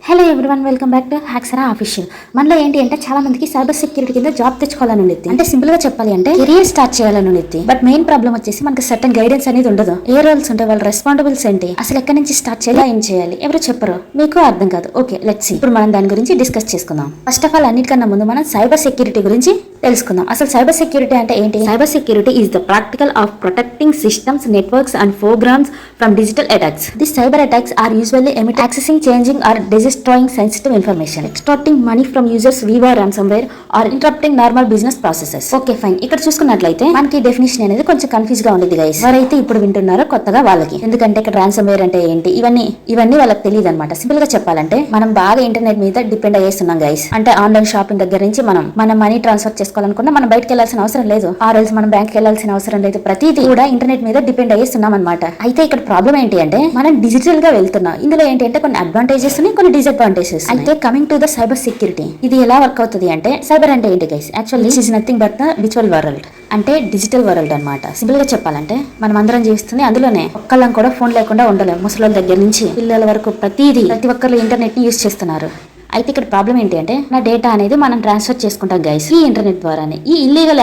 Hello everyone, welcome back to Hacksara official. మనలో ఏంటి అంటే చాలా మందికి సైబర్ సెక్యూరిటీ కింద జాబ్ తెచ్చుకోవాలని ఉంది. అంటే సింపుల్ గా చెప్పాలి అంటే కెరియర్ స్టార్ట్ చేయాలని ఉంది. బట్ మెయిన్ ప్రాబ్లం వచ్చేసి మనకి సర్టన్ గైడెన్స్ అనేది ఉండదు. ఏ రోల్స్ ఉంటాయి, వాళ్ళ రెస్పాన్సిబుల్స్ ఏంటి, అసలు ఎక్కడి నుంచి స్టార్ట్ చేయాలి, ఏం చేయాలి, ఎవరు చెప్పరు, మీకు అర్థం కాదు. Okay, let's see. ఇప్పుడు మనం దాని గురించి డిస్కస్ చేసుకుందాం. ఫస్ట్ ఆఫ్ ఆల్ అన్నిటికన్నా ముందు మనం సైబర్ సెక్యూరిటీ గురించి తెలుసుకుందాం. అసలు సైబర్ సెక్యూరిటీ అంటే ఏంటి? Cyber security is the practical of protecting systems, networks and programs from digital attacks. These cyber attacks are usually aimed at accessing, changing or destroying sensitive information, extorting money from users via ransomware or interrupting normal business processes. Okay fine. ఇక్కడ చూసుకున్నట్లయితే మనకి definition అనేది కొంచెం confuse గా ఉండేది guys. ఎవరైతే ఇప్పుడు వింటున్నారో కొత్తగా వాళ్ళకి, ఎందుకంటే ఇక్కడ ransomware అంటే ఏంటి, ఇవన్నీ వాళ్ళకి తెలియదు అనమాట. సింపుల్ గా చెప్పాలంటే మనం బాగా ఇంటర్నెట్ మీద డిపెండ్ అయ్యేస్తున్నాం గైస్. అంటే ఆన్లైన్ షాపింగ్ దగ్గర నుంచి మనం మనీ ట్రాన్స్ఫర్ చేసుకోవాలనుకున్నా మనం బయటకు వెళ్లాల్సిన అవసరం లేదు, ఆర్ఎల్స్ మనం బ్యాంక్ వెళ్లాల్సిన అవసరం లేదు. ప్రతిదీ కూడా ఇంటర్నెట్ మీద డిపెండ్ అయ్యేస్తున్నాం అనమాట. అయితే ఇక్కడ ప్రాబ్లం ఏంటి అంటే మనం డిజిటల్ గా వెళ్తున్నాం. ఇందులో ఏంటి అంటే కొన్ని అడ్వాంటేజెస్ ఉన్నాయి, కొన్ని డిసడ్వాంటేజెస్. అయితే coming to the cyber security, ఇది ఎలా వర్క్ అవుతుంది అంటే, సైబర్ అంటే ఏంటి guys? Actually this is nothing but the virtual world, అంటే డిజిటల్ వరల్డ్ అనమాట. సింపుల్ గా చెప్పాలంటే మనం అందరం జీవిస్తుంది అందులోనే. ఒక్కళ్ళం కూడా ఫోన్ లేకుండా ఉండలేము. ముసలి దగ్గర నుంచి పిల్లల వరకు ప్రతి ఒక్కరు ఇంటర్నెట్ ని యూజ్ చేస్తున్నారు. అయితే ఇక్కడ ప్రాబ్లం ఏంటి అంటే నా డేటా అనేది మనం ట్రాన్స్ఫర్ చేసుకుంటాం గైస్ ఈ ఇంటర్నెట్ ద్వారానే. ఈ ఇల్లీగల్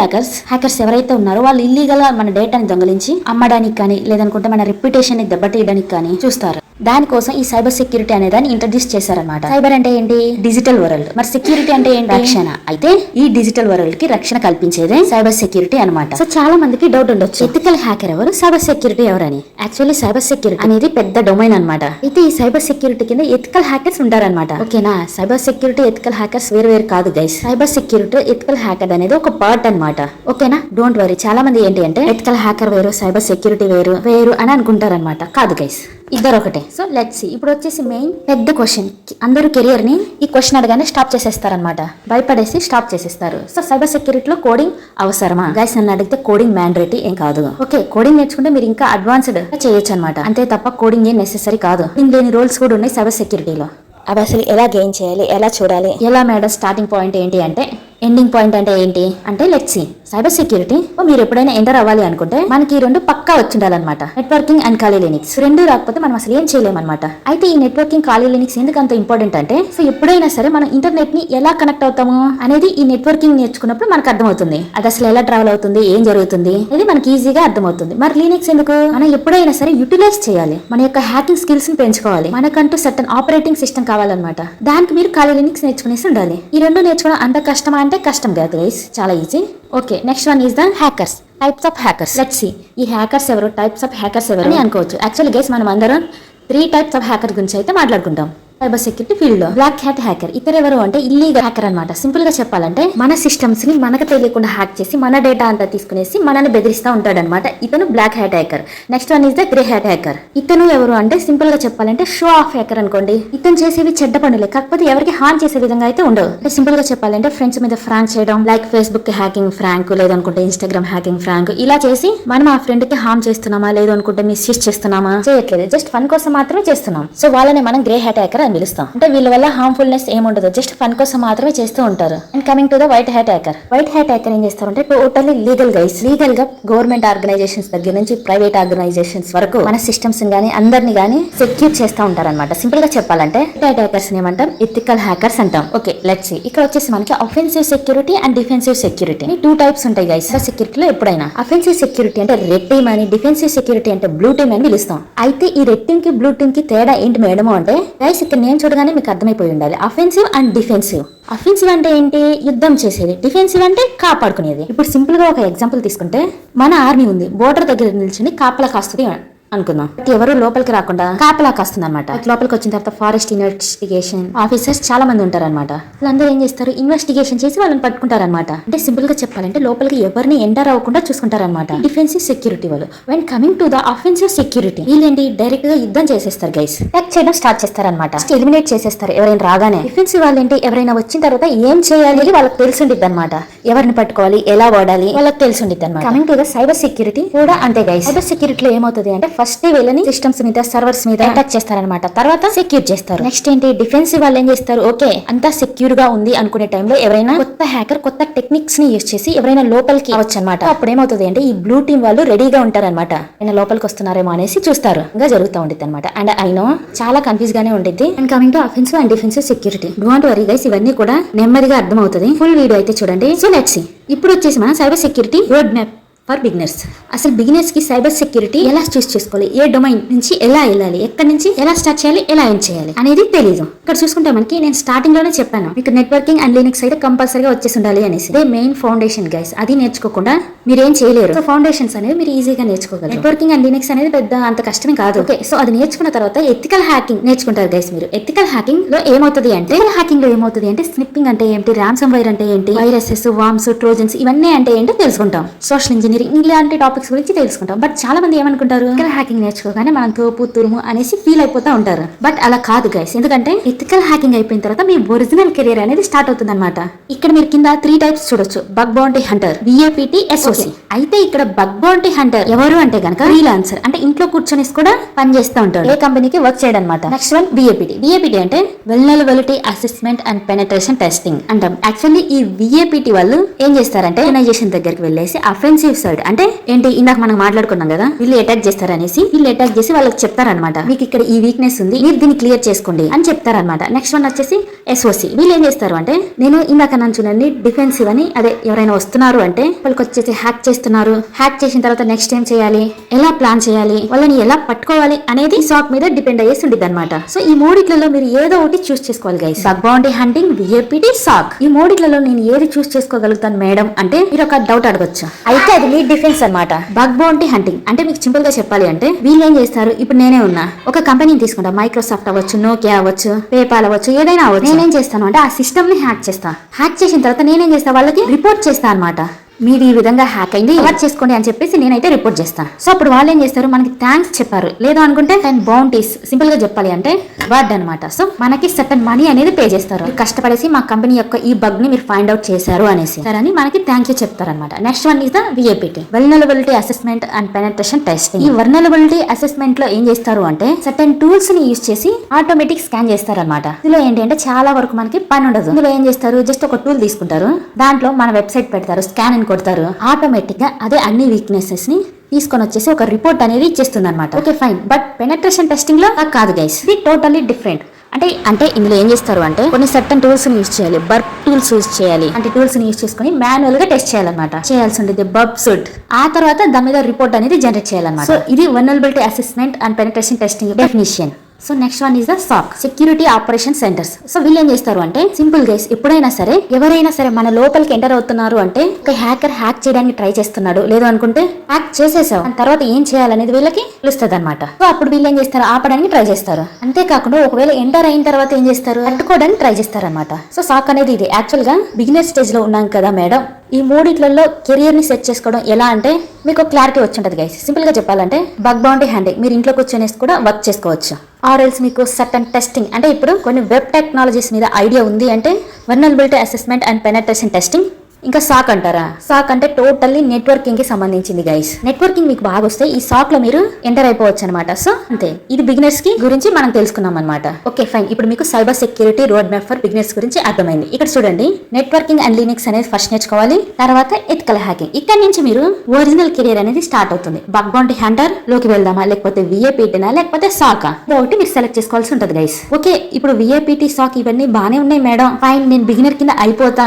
హ్యాకర్స్ ఎవరైతే ఉన్నారో వాళ్ళు ఇల్లీగల్ గా మన డేటాని దొంగలించి అమ్మడానికి కానీ, లేదనుకుంటే మన రెప్యుటేషన్ ని దెబ్బతీయడానికి కానీ చూస్తారు. దానికోసం ఈ సైబర్ సెక్యూరిటీ అనే దాన్ని ఇంట్రడ్యూస్ చేశారనమాట. సైబర్ అంటే ఏంటి? Digital world. మరి సెక్యూరిటీ అంటే ఏంటి? రక్షణ. అయితే ఈ డిజిటల్ వరల్డ్ కి రక్షణ కల్పించేదే సైబర్ సెక్యూరిటీ అనమాట. సో చాలా మందికి డౌట్ ఉండొచ్చు, ఎథికల్ హ్యాకర్ ఎవరు, సైబర్ సెక్యూరిటీ ఎవరని. యాక్చువల్లీ సైబర్ సెక్యూరిటీ అనేది పెద్ద డొమైన్ అనమాట. అయితే ఈ సైబర్ సెక్యూరిటీ కింద ఎథికల్ హ్యాకర్స్ ఉంటారనమాట. ఓకేనా? సైబర్ సెక్యూరిటీ ఎథికల్ హ్యాకర్స్ వేరు కాదు guys. Cyber security ethical hacker అనేది ఒక పార్ట్ అనమాట. ఓకేనా? Don't worry. చాలా మంది ఏంటి అంటే ఎథికల్ హ్యాకర్ వేరు, సైబర్ సెక్యూరిటీ వేరు అని అనుకుంటారనమాట. కాదు గైస్, ఇద్దరు ఒకటే. So let's see. ఇప్పుడు వచ్చేసి మెయిన్ పెద్ద క్వశ్చన్, అందరూ కెరియర్ ని ఈ క్వశ్చన్ అడగానే స్టాప్ చేసేస్తారనమాట. భయపడేసి స్టాప్ చేసేస్తారు. సో సైబర్ సెక్యూరిటీలో కోడింగ్ అవసరమా గైస్? నన్ను అడిగితే కోడింగ్ మ్యాండేటరీ ఏం కాదు. ఓకే, కోడింగ్ నేర్చుకుంటే మీరు ఇంకా అడ్వాన్స్డ్ చేయొచ్చు అనమాట. అంతే తప్ప కోడింగ్ ఏం నెసెసరీ కాదు. లేని రోల్స్ కూడా ఉన్నాయి సైబర్ సెక్యూరిటీలో. అవి అసలు ఎలా గెయిన్ చేయాలి, ఎలా చూడాలి, ఎలా మేడం స్టార్టింగ్ పాయింట్ ఏంటి అంటే, ఎండింగ్ పాయింట్ అంటే ఏంటి అంటే, లెట్స్ సీ. సైబర్ సెక్యూరిటీ మీరు ఎప్పుడైనా ఎంటర్ అవ్వాలి అనుకుంటే మనకి ఈ రెండు పక్కా వచ్చిండాలన్నమాట. నెట్వర్కింగ్ అండ్ ఖాళీ లినిక్స్ రెండు రాకపోతే మనం అసలు ఏం చేయలేమన్నమాట. అయితే ఈ నెట్వర్కింగ్ ఖాళీ లినిక్స్ ఎందుకు అంత ఇంపార్టెంట్ అంటే, సో ఎప్పుడైనా సరే మనం ఇంటర్నెట్ ని ఎలా కనెక్ట్ అవుతాము అనేది ఈ నెట్వర్కింగ్ నేర్చుకున్నప్పుడు మనకు అర్థమవుతుంది. అది అసలు ఎలా ట్రావెల్ అవుతుంది, ఏం జరుగుతుంది అనేది మనకి ఈజీగా అర్థమవుతుంది. మరి లినిక్స్ ఎందుకు? మనం ఎప్పుడైనా సరే యూటిలైజ్ చేయాలి, మన యొక్క హ్యాకింగ్ స్కిల్స్ ని పెంచుకోవాలి, మనకంటూ సర్టన్ ఆపరేటింగ్ సిస్టమ్ కావాలన్నమాట. దానికి మీరు ఖాళీ లినిక్స్ నేర్చుకునేసి ఉండాలి. ఈ రెండు నేర్చుకోవడం అంత కష్టమా అంటే కష్టం కాదు గైస్, చాలా easy. Okay, next one is the hackers. Types of hackers. Let's see. ఈ హ్యాకర్స్ ఎవరు, టైప్స్ ఆఫ్ హ్యాకర్స్ ఎవరు అని అనుకోవచ్చు. యాక్చువల్లీ గైస్ మనం అందరం 3 టైప్స్ ఆఫ్ హ్యాకర్ గురించి అయితే మాట్లాడుకుంటాం సైబర్ సెక్యూరిటీ ఫీల్డ్ లో. Black hat hacker. ఇతరు ఎవరు అంటే ఇల్లీగల్ హ్యాకర్ అనమాట. సింపుల్ గా చెప్పాలంటే మన సిస్టమ్స్ ని మనకు తెలియకుండా హ్యాక్ చేసి మన డేటా అంతా తీసుకునేసి మనల్ని బెదిరిస్తూ ఉంటాడు అనమాట. ఇతను black hat hacker. Next one is the grey hat hacker. ఇతను ఎవరు అంటే సింపుల్ గా చెప్పాలంటే షో ఆఫ్ హ్యాకర్ అనుకోండి. ఇతను చేసేవి చెడ్డ పనులే, కాకపోతే ఎవరికి హార్మ్ చేసే విధంగా అయితే ఉండవు. అంటే సింపుల్ గా చెప్పాలంటే ఫ్రెండ్స్ మీద ఫ్రాంక్ చేయడం, లైక్ ఫేస్బుక్ హ్యాకింగ్ ఫ్రాంక్, లేదనుకుంటే ఇన్స్టాగ్రామ్ హ్యాకింగ్ ఫ్రాంక్, ఇలా చేసి మనం ఆ ఫ్రెండ్ కి హార్మ్ చేస్తున్నామా, లేదనుకుంటే మిస్యూజ్ చేస్తున్నామా, చేయట్లేదు, జస్ట్ ఫన్ కోసం మాత్రమే చేస్తున్నాం. సో వాళ్ళని మనం గ్రే హ్యాట్ హ్యాకర్ అని పిలుస్తాం. అంటే వీళ్ళ వల్ల హార్మ్ఫుల్నెస్ ఏముండదు, జస్ట్ ఫన్ కోసం మాత్రమే చేస్తూ ఉంటారు. And coming to the white hat hacker. White hat hacker ఏం చేస్తారంటే టోటల్లీ లీగల్ గైస్. లీగల్ గా గవర్నమెంట్ ఆర్గనైజేషన్స్ దగ్గర నుంచి ప్రైవేట్ ఆర్గనైజేషన్స్ వరకు మన సిస్టమ్స్ గానీ అందరినీ గానీ సెక్యూర్ చేస్తూ ఉంటారన్నమాట. సింపుల్ గా చెప్పాలంటే హ్యాట్ హ్యాకర్స్ ఏమంటాం? ఎథికల్ హ్యాకర్స్ అంటాం. Okay, let's see. ఇక్కడ వచ్చేసి మనకి offensive security and defensive security 2 types ఉంటాయి గైస్ సెక్యూరిటీలో. ఎప్పుడైనా అఫెన్సివ్ సెక్యూరిటీ అంటే రెడ్ టీమ్ అని, డిఫెన్సివ్ సెక్యూరిటీ అంటే బ్లూ టీమ్ అని పిలుస్తాం. అయితే ఈ రెడ్ టీమ్ కి బ్లూ టీమ్ కి తేడా ఏంటి మేడము అంటే గైస్, ఇక్కడ నేను చూడగానే మీకు అర్థమైపోయి ఉండాలి. Offensive and defensive. అఫెన్సివ్ అంటే ఏంటి? యుద్ధం చేసేది. డిఫెన్సివ్ అంటే కాపాడుకునేది. ఇప్పుడు సింపుల్ గా ఒక ఎగ్జాంపుల్ తీసుకుంటే, మన ఆర్మీ ఉంది, బోర్డర్ దగ్గర నిల్చుని కాపలా కాస్తుంది అనుకుందాం. ఎవరు లోపలికి రాకుండా కాపలా కాస్తుంది అనమాట. లోపలికి వచ్చిన తర్వాత ఫారెస్ట్ ఇన్వెస్టిగేషన్ ఆఫీసర్స్ చాలా మంది ఉంటారన్నమాట. వాళ్ళందరూ ఏం చేస్తారు? ఇన్వెస్టిగేషన్ చేసి వాళ్ళని పట్టుకుంటారనమాట. అంటే సింపుల్ గా చెప్పాలంటే లోపలికి ఎవరిని ఎంటర్ అవ్వకుండా చూసుకుంటారనమాట డిఫెన్సివ్ సెక్యూరిటీ వాళ్ళు. When coming to the offensive security, వీళ్ళేంటి డైరెక్ట్ గా యుద్ధం చేసేస్తారు గైస్. అటాక్ చేయడం స్టార్ట్ చేస్తారనమాట. ఎలిమినేట్ చేసేస్తారు ఎవరైనా రాగానే. డిఫెన్సివ్ వాళ్ళు ఏంటి, ఎవరైనా వచ్చిన తర్వాత ఏం చేయాలి వాళ్ళకి తెలిసిండిద్ది అనమాట. ఎవరిని పట్టుకోవాలి, ఎలా వాడాలి వాళ్ళకి తెలిసిండిద్ది అనమాట. Coming to the cyber security కూడా అంతే గైస్. సైబర్ సెక్యూరిటీలో ఏమవుతుంది అంటే ఫస్ట్ వీళ్ళని సిస్టమ్స్ మీద సర్వర్స్ మీద అటాక్ చేస్తారనమాట. తర్వాత సెక్యూర్ చేస్తారు. నెక్స్ట్ ఏంటి, డిఫెన్సివ్ వాళ్ళు ఏం చేస్తారు, ఓకే అంతా సెక్యూర్ గా ఉంది అనుకునే టైంలో ఎవరైనా కొత్త హ్యాకర్ కొత్త టెక్నిక్స్ ని యూజ్ చేసి ఎవరైనా లోపలికి అవచ్చు అనమాట. అప్పుడు ఏమవుతుంది అంటే ఈ బ్లూ టీమ్ వాళ్ళు రెడీగా ఉంటారనమాట. ఆయన లోపలికి వస్తున్నారేమో అనేసి చూస్తారు. ఇంకా జరుగుతూ ఉంటుంది అనమాట. అండ్ ఐ నో చాలా కన్ఫ్యూజ్ గానే ఉంటుంది. And coming to offensive and defensive security, don't worry guys, ఇవన్నీ కూడా నెమ్మదిగా అర్థం అవుతుంది. ఫుల్ వీడియో అయితే చూడండి. So let's see. ఇప్పుడు వచ్చేసి మనం cyber security road map for beginners. అసలు బిగినర్స్ కి సైబర్ సెక్యూరిటీ ఎలా చూస్ చేసుకోవాలి, ఏ డొమైన్ నుంచి ఎలా వెళ్ళాలి, ఎక్కడి నుంచి ఎలా స్టార్ట్ చేయాలి, ఎలా ఎండ్ చేయాలి అనేది తెలీదు. ఇక్కడ చూసుకుంటే మనకి నేను స్టార్టింగ్ లోనే చెప్పాను మీకు నెట్వర్కింగ్ అండ్ లినక్స్ అయితే కంపల్సరీగా వచ్చేసి ఉండాలి అనేసి. అదే మెయిన్ ఫౌండేషన్ గైస్. అది నేర్చుకోకుండా మీరు ఏం చేయలేరు. సో ఫౌండేషన్స్ అనేది మీరు ఈజీగా నేర్చుకోగలరు. నెట్వర్కింగ్ అండ్ లినక్స్ అనేది పెద్ద అంత కష్టమే కాదు. ఓకే, సో అది నేర్చుకున్న తర్వాత ఎథికల్ హ్యాకింగ్ నేర్చుకుంటారు గైస్ మీరు. ఎథికల్ హ్యాకింగ్ లో ఏమవుతుంది అంటే స్నిప్పింగ్ అంటే ఏంటి, రాన్సమ్ వైర్ అంటే ఏంటి, వైరసెస్, వామ్స్, ట్రోజన్స్ ఇవన్నీ అంటే ఏంటో తెలుసుకుంటాం. సోషల్ ఇంజనీరింగ్ ఇలాంటి టాపిక్స్ గురించి తెలుసుకుంటాం. బట్ చాలా మంది ఏమనుకుంటారు, ఎథికల్ హ్యాకింగ్ నేర్చుకోగానే మనం తోపు తురుము అనేసి ఫీల్ అయిపోతా ఉంటారు. బట్ అలా కాదు గైస్. ఎందుకంటే ఎథికల్ హ్యాకింగ్ అయిపోయిన తర్వాత మీ ఒరిజినల్ కెరీర్ అనేది స్టార్ట్ అవుతుంది అనమాట. ఇక్కడ మీరు కింద 3 టైప్స్ చూడొచ్చు, bug bounty Hunter, VAPT, SOC. అయితే ఇక్కడ బగ్ బౌంటీ హంటర్ ఎవరు అంటే గనక ఫ్రీలాన్సర్, అంటే ఇంట్లో కూర్చొని కూడా పని చేస్తూ ఉంటాడు, ఏ కంపెనీకి వర్క్ చేయడం అనమాట. నెక్స్ట్ వన్ VAPT అంటే వెల్నరబిలిటీ అసెస్మెంట్ అండ్ పెనట్రేషన్ టెస్టింగ్ అంటాం. యాక్చువల్లీ ఈ VAPT వాళ్ళు ఏం చేస్తారంటే ఆర్గనైజేషన్ దగ్గరికి వెళ్ళేసి అఫెన్సివ్ సైడ్ అంటే ఏంటి, ఇందాక మనం మాట్లాడుకున్నాం కదా, వీళ్ళు అటాక్ చేస్తారనేసి, వీళ్ళు అటాక్ చేసి వాళ్ళకి చెప్తారనమాట, మీకు ఇక్కడ ఈ వీక్నెస్ ఉంది, మీరు దీన్ని క్లియర్ చేసుకోండి అని చెప్తారనమాట. నెక్స్ట్ వన్ వచ్చేసి SOC. వీళ్ళు ఏం చేస్తారు అంటే, నేను ఇందాక నన్ను చూడండి డిఫెన్సివ్ అని, అదే ఎవరైనా వస్తున్నారు అంటే వాళ్ళకి వచ్చేసి హ్యాక్ చేస్తున్నారు, హ్యాక్ చేసిన తర్వాత నెక్స్ట్ ఏం చేయాలి, ఎలా ప్లాన్ చేయాలి, వాళ్ళని ఎలా పట్టుకోవాలి అనేది SOC మీద డిపెండ్ అయ్యేసి ఉంటుంది అనమాట. సో ఈ మూడిట్లలో మీరు ఏదో ఒకటి చూస్ చేసుకోవాలి guys. Bug bounty hunting, VAPT, SOC. ఈ మూడిట్లలో నేను ఏది చూస్ చేసుకోగలుగుతాను మేడం అంటే మీరు ఒక డౌట్ అడగొచ్చు. అయితే అది మీ డిఫెన్స్ అనమాట. బగ్ బౌంటీ హంటింగ్ అంటే మీకు సింపుల్ గా చెప్పాలి అంటే వీళ్ళు ఏం చేస్తారు, ఇప్పుడు నేనే ఉన్నా ఒక కంపెనీని తీసుకుంటా, మైక్రోసాఫ్ట్ అవ్వచ్చు, నోకియా అవ్వచ్చు, పేపాల్ అవ్వచ్చు, ఏదైనా అవ్వచ్చు. నేనేం చేస్తాను అంటే ఆ సిస్టమ్ ని హ్యాక్ చేస్తా. హ్యాక్ చేసిన తర్వాత నేనేం చేస్తా, వాళ్ళకి రిపోర్ట్ చేస్తా అనమాట. మీది ఈ విధంగా హ్యాక్ అయింది, వర్క్ చేసుకోండి అని చెప్పేసి నేనైతే రిపోర్ట్ చేస్తాను. సో అప్పుడు వాళ్ళు ఏం చేస్తారు, మనకి థ్యాంక్స్ చెప్పారు, లేదు అనుకుంటే అండ్ బౌంటీస్, సింపుల్ గా చెప్పాలి అంటే వర్డ్ అనమాట. సో మనకి సర్టన్ మనీ అనేది పే చేస్తారు, కష్టపడేసి మా కంపెనీ యొక్క ఈ బగ్ ని మీరు ఫైండ్ అవుట్ చేశారు అనేసి అని మనకి థ్యాంక్ యూ చెప్తారు అనమాట. Next one is the VAPT, vulnerability assessment and penetration testing. ఈ వెల్నరబిలిటీ అసెస్మెంట్ లో ఏం చేస్తారు అంటే సర్టన్ టూల్స్ ని యూజ్ చేసి ఆటోమేటిక్ స్కాన్ చేస్తారు అనమాట. ఇందులో ఏంటి అంటే చాలా వరకు మనకి పని ఉండదు. ఇందులో ఏం చేస్తారు, జస్ట్ ఒక టూల్ తీసుకుంటారు, దాంట్లో మన వెబ్సైట్ పెడతారు, స్కాన్ కొడతారు, ఆటోమేటిక్ గా అదే అన్ని వీక్నెసెస్ ని తీసుకొని వచ్చేసి ఒక రిపోర్ట్ అనేది ఇచ్చేస్తుంది అనమాట. Okay fine. But penetration testing లో కాదు గైస్, ఇది టోటల్లీ డిఫరెంట్. అంటే ఇందులో ఏం చేస్తారు అంటే కొన్ని సర్టన్ టూల్స్ ని యూజ్ చేయాలి, బర్బ్ టూల్స్ యూజ్ చేయాలి. అంటే టూల్స్ ని యూజ్ చేసుకుని మాన్యువల్ గా టెస్ట్ చేయాలన్నమాట. చేయాల్సి ఉంటుంది బర్బ్ సుడ్. ఆ తర్వాత దాని మీద రిపోర్ట్ అనేది జనరేట్ చేయాలన్నమాట. సో ఇది vulnerability assessment and penetration testing definition. So next one is the SOC, security operation centres. So వీళ్ళు ఏం చేస్తారు అంటే సింపుల్ గైస్, ఎప్పుడైనా సరే ఎవరైనా సరే మన లోపలికి ఎంటర్ అవుతున్నారు అంటే ఒక హ్యాకర్ హ్యాక్ చేయడానికి ట్రై చేస్తున్నాడు, లేదు అనుకుంటే హ్యాక్ చేసేసావు తర్వాత ఏం చేయాలనేది వీళ్ళకి తెలుస్తుంది అనమాట. సో అప్పుడు వీళ్ళు ఏం చేస్తారు, ఆపడానికి ట్రై చేస్తారు. అంతేకాకుండా ఒకవేళ ఎంటర్ అయిన తర్వాత ఏం చేస్తారు, పట్టుకోవడానికి ట్రై చేస్తారు అనమాట. సో SOC అనేది ఇది. యాక్చువల్ గా బిగినర్ స్టేజ్ లో ఉన్నాం కదా మేడం, ఈ మూడిట్లలో కెరియర్ ని సెట్ చేసుకోవడం ఎలా అంటే మీకు క్లారిటీ వచ్చి ఉంటుంది గైస్. సింపుల్ గా చెప్పాలంటే బగ్ బౌంటీ హ్యాండింగ్ మీరు ఇంట్లో కూర్చొని కూడా వర్క్ చేసుకోవచ్చు. ఆర్ఎల్స్ మీకు సర్టన్ టెస్టింగ్ అంటే ఇప్పుడు కొన్ని వెబ్ టెక్నాలజీస్ మీద ఐడియా ఉంది అంటే vulnerability assessment and penetration testing. ఇంకా SOC అంటారా, SOC అంటే టోటల్లీ నెట్వర్కింగ్ కి సంబంధించింది గైస్. నెట్వర్కింగ్ మీకు బాగా వస్తే ఈ SOC లో మీరు ఎంటర్ అయిపోవచ్చు అనమాట. సో అంతే, ఇది బిగినర్స్ కి గురించి మనం తెలుసుకున్నాం అనమాట. Okay fine. ఇప్పుడు మీకు cyber security road map for beginners గురించి అర్థమైంది. ఇక్కడ చూడండి, నెట్వర్కింగ్ అండ్ లినక్స్ అనేది ఫస్ట్ నేర్చుకోవాలి, తర్వాత ఎథికల్ హ్యాకింగ్. ఇక్కడ నుంచి మీరు ఒరిజినల్ కెరీర్ అనేది స్టార్ట్ అవుతుంది. బగ్ బౌంటీ హంటర్ లోకి వెళ్దామా, లేకపోతే VAPT నా, లేకపోతే SOC ఒకటి మీరు సెలెక్ట్ చేసుకోవాల్సి ఉంటుంది గైస్. ఓకే, ఇప్పుడు VAPT, SOC ఇవన్నీ బానే ఉన్నాయి మేడం, ఫైన్, నేను బిగినర్ కింద అయిపోతా.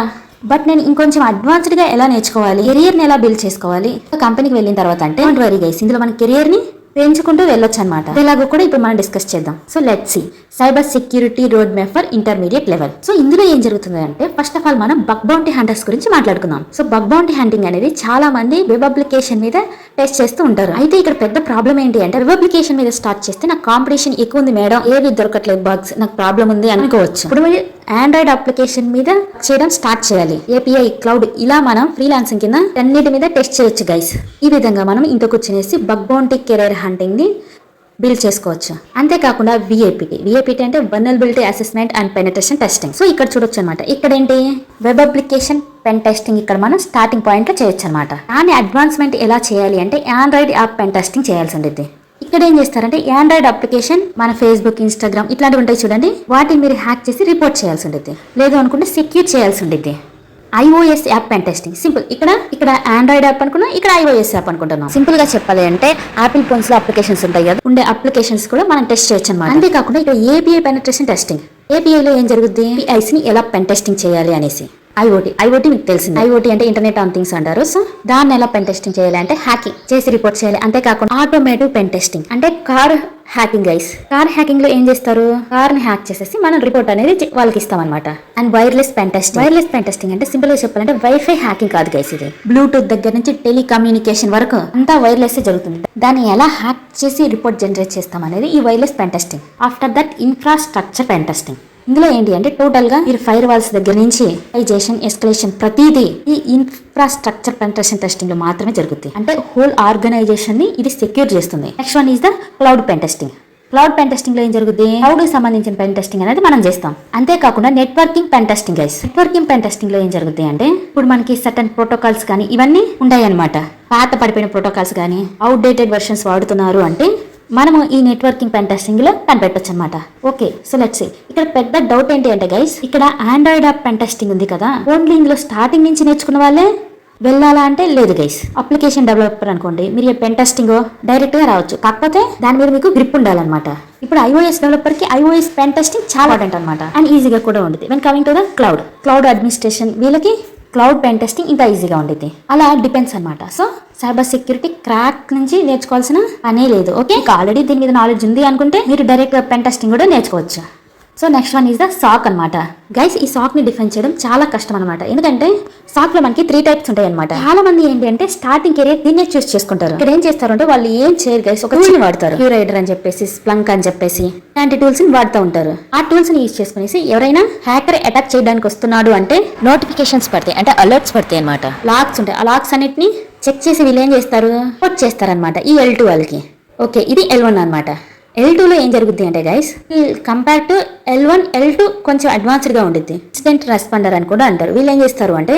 బట్ నేను ఇంకొంచెం అడ్వాన్స్డ్ గా ఎలా నేర్చుకోవాలి, కెరియర్ ని ఎలా బిల్డ్ చేసుకోవాలి కంపెనీకి వెళ్ళిన తర్వాత అంటే డోంట్ వరీ గైస్, ఇందులో మన కెరియర్ ని పెంచుకుంటూ వెళ్ళొచ్చు అనమాట. ఇలాగో కూడా ఇప్పుడు మనం డిస్కస్ చేద్దాం. So let's see cyber security road map for intermediate level. So ఇందులో ఏం జరుగుతుంది అంటే ఫస్ట్ ఆఫ్ ఆల్ మనం బగ్ బౌంటీ హంటర్స్ గురించి మాట్లాడుకుందాం. సో బగ్ బౌంటీ హంటింగ్ అనేది చాలా మంది వెబ్ అప్లికేషన్ మీద టెస్ట్ చేస్తూ ఉంటారు. అయితే ఇక్కడ పెద్ద ప్రాబ్లం ఏంటి అంటే వెబ్ అప్లికేషన్ మీద స్టార్ట్ చేస్తే నాకు కాంపిటీషన్ ఎక్కువ ఉంది మేడం, ఏవి దొరకట్లేదు, బగ్స్, నాకు ప్రాబ్లం ఉంది అనుకోవచ్చు. ఇప్పుడు ఆండ్రాయిడ్ అప్లికేషన్ మీద చేయడం స్టార్ట్ చేయాలి, API, క్లౌడ్, ఇలా మనం ఫ్రీలాన్సింగ్ కింద అన్నిటి మీద టెస్ట్ చేయొచ్చు గైస్. ఈ విధంగా మనం ఇంట్లో కూర్చునేసి బగ్ బౌంటీ కెరీర్ హంటింగ్ ని బిల్డ్ చేసుకోవచ్చు. అంతేకాకుండా VAPT అంటే vulnerability assessment and penetration testing. So ఇక్కడ చూడొచ్చు అనమాట. ఇక్కడ ఏంటి, వెబ్ అప్లికేషన్ పెన్ టెస్టింగ్ ఇక్కడ మనం స్టార్టింగ్ పాయింట్ లో చేయొచ్చు అనమాట. కానీ అడ్వాన్స్మెంట్ ఎలా చేయాలి అంటే ఆండ్రాయిడ్ యాప్ పెన్ టెస్టింగ్ చేయాల్సి ఉంటుంది. ఇక్కడ ఏం చేస్తారంటే ఆండ్రాయిడ్ అప్లికేషన్ మన ఫేస్బుక్ ఇన్స్టాగ్రామ్ ఇట్లాంటివి ఉంటాయి చూడండి, వాటిని మీరు హ్యాక్ చేసి రిపోర్ట్ చేయాల్సి ఉంటుంది, లేదు అనుకుంటే సెక్యూర్ చేయాల్సి ఉంటుంది. iOS app pen testing simple. ఇక్కడ ఆండ్రాయిడ్ యాప్ అనుకున్నా, ఇక్కడ iOS యాప్ అనుకుంటున్నాం. సింపుల్ గా చెప్పాలి అంటే యాపిల్ ఫోన్స్ లో అప్లికేషన్స్ ఉంటాయి కదా, ఉండే అప్లికేషన్స్ కూడా మనం టెస్ట్ చేయొచ్చు అనమాట. అంతేకాకుండా ఇక్కడ API పెనిట్రేషన్ టెస్టింగ్. API లో ఏం జరుగుద్ది, APIs ని ఎలా పెన్ టెస్టింగ్ చేయాలి అనేసి. IoT మీకు తెలిసింది. IoT అంటే ఇంటర్నెట్ ఆన్ థింగ్స్ అంటారు. సో దాన్ని ఎలా పెన్ టెస్టింగ్ చేయాలి అంటే హ్యాకింగ్ చేసి రిపోర్ట్ చేయాలి. అంతేకాకుండా ఆటోమేటివ్ పెన్ టెస్టింగ్ అంటే car hacking guys. Car hacking లో ఏం చేస్తారు, కార్ ని హ్యాక్ చేసేసి మనం రిపోర్ట్ అనేది వాళ్ళకి ఇస్తాం అనమాట. అండ్ వైర్లెస్ పెన్ టెస్టింగ్ అంటే సింపుల్ గా చెప్పాలంటే వైఫై హ్యాకింగ్ కాదు గైస్, ఇది బ్లూటూత్ దగ్గర నుంచి టెలికమ్యూనికేషన్ వరకు అంతా వైర్లెస్ జరుగుతుంది. దాన్ని ఎలా హ్యాక్ చేసి రిపోర్ట్ జనరేట్ చేస్తాం అనేది ఈ wireless pen testing. After that infrastructure pen testing. ఇందులో ఏంటి అంటే టోటల్ గా మీరు ఫైర్ వాల్స్ దగ్గర నుంచి ఎస్కలేషన్ ప్రతిదీ ఈ ఇన్ఫ్రాస్ట్రక్చర్ పెనిట్రేషన్ టెస్టింగ్ లో మాత్రమే జరుగుతుంది. అంటే హోల్ ఆర్గనైజేషన్ ని ఇది సెక్యూర్ చేస్తుంది. Next one is the cloud pen testing. Cloud pen testing లో ఏం జరుగుతుంది, క్లౌడ్ కి సంబంధించిన పెన్ టెస్టింగ్ అనేది మనం చేస్తాం. అంతేకాకుండా networking pen testing guys. Networking pen testing లో ఏం జరుగుతుంది అంటే ఇప్పుడు మనకి సర్టన్ ప్రోటోకాల్స్ కానీ ఇవన్నీ ఉంటాయి అనమాట. పాత పడిపోయిన ప్రోటోకాల్స్ కానీ అవుట్ డేటెడ్ వర్షన్స్ వాడుతున్నారు అంటే మనము ఈ నెట్వర్కింగ్ పెన్ టెస్టింగ్ లో కనిపెట్టొచ్చు అనమాట. Okay, so let's see. ఇక్కడ పెద్ద డౌట్ ఏంటి అంటే గైస్, ఇక్కడ ఆండ్రాయిడ్ యాప్ పెన్ టెస్టింగ్ ఉంది కదా, ఓన్లీ ఇందులో స్టార్టింగ్ నుంచి నేర్చుకున్న వాళ్ళే వెళ్ళాలా అంటే లేదు గైస్. అప్లికేషన్ డెవలపర్ అనుకోండి, మీరు పెన్ టెస్టింగ్ డైరెక్ట్ గా రావచ్చు, కాకపోతే దాని మీద మీకు గ్రిప్ ఉండాలన్నమాట. ఇప్పుడు iOS డెవలపర్ కి iOS పెన్ టెస్టింగ్ చాలా ఇంపార్టెంట్ అనమాట, అండ్ ఈజీగా కూడా ఉంటుంది. When coming to the cloud administration, వీళ్ళకి క్లౌడ్ పెన్ టెస్టింగ్ ఇంకా ఈజీగా ఉండేది. అలా డిపెండ్స్ అనమాట. సో సైబర్ సెక్యూరిటీ క్రాక్ నుంచి నేర్చుకోవాల్సిన పనే లేదు. ఓకే, ఆల్రెడీ దీని మీద నాలెడ్జ్ ఉంది అనుకుంటే మీరు డైరెక్ట్ పెన్ టెస్టింగ్ కూడా నేర్చుకోవచ్చు. So next one is the SOC అనమాట. గైస్ ఈ సాక్ ని డిఫైన్ చేయడం చాలా కష్టం అనమాట, ఎందుకంటే సాక్ లో మనకి 3 టైప్స్ ఉంటాయి అనమాట. చాలా మంది ఏంటి అంటే స్టార్టింగ్ కెరీర్ దీన్నే చూస్ చేసుకుంటారు. ఇక్కడ ఏం చేస్తారు అంటే వాళ్ళు ఏం చేయరు గైస్, ఒక టూల్ ని వాడతారు. క్యూరైడర్ అని చెప్పేసి, స్ప్లంక్ అని చెప్పేసి ఇలాంటి టూల్స్ ని వాడుతూ ఉంటారు. ఆ టూల్స్ ని యూజ్ చేసుకునేసి ఎవరైనా హ్యాకర్ అటాక్ చేయడానికి వస్తున్నాడు అంటే నోటిఫికేషన్స్ పడతాయి, అంటే అలర్ట్స్ పడతాయి అనమాట. లాక్స్ ఉంటాయి, ఆ లాక్స్ అన్నిటిని చెక్ చేసి వీళ్ళు ఏం చేస్తారు, రిపోర్ట్ చేస్తారనమాట ఈ L2 వాళ్ళకి. ఓకే, ఇది L1 అనమాట. L2 లో ఏం జరుగుద్ది అంటే guys, compare to L1, L2 కొంచెం అడ్వాన్స్డ్ గా ఉంటుంది. ఇన్సిడెంట్ రెస్పాండర్ అని కూడా అంటారు. వీళ్ళు ఏం చేస్తారు అంటే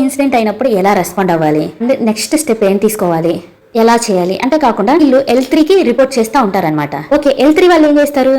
ఇన్సిడెంట్ అయినప్పుడు ఎలా రెస్పాండ్ అవ్వాలి, అంటే నెక్స్ట్ స్టెప్ ఏం తీసుకోవాలి, ఎలా చేయాలి, అంటే కాకుండా వీళ్ళు L3 కి రిపోర్ట్ చేస్తూ ఉంటారనమాట. ఓకే, L3 వాళ్ళు ఏం చేస్తారు,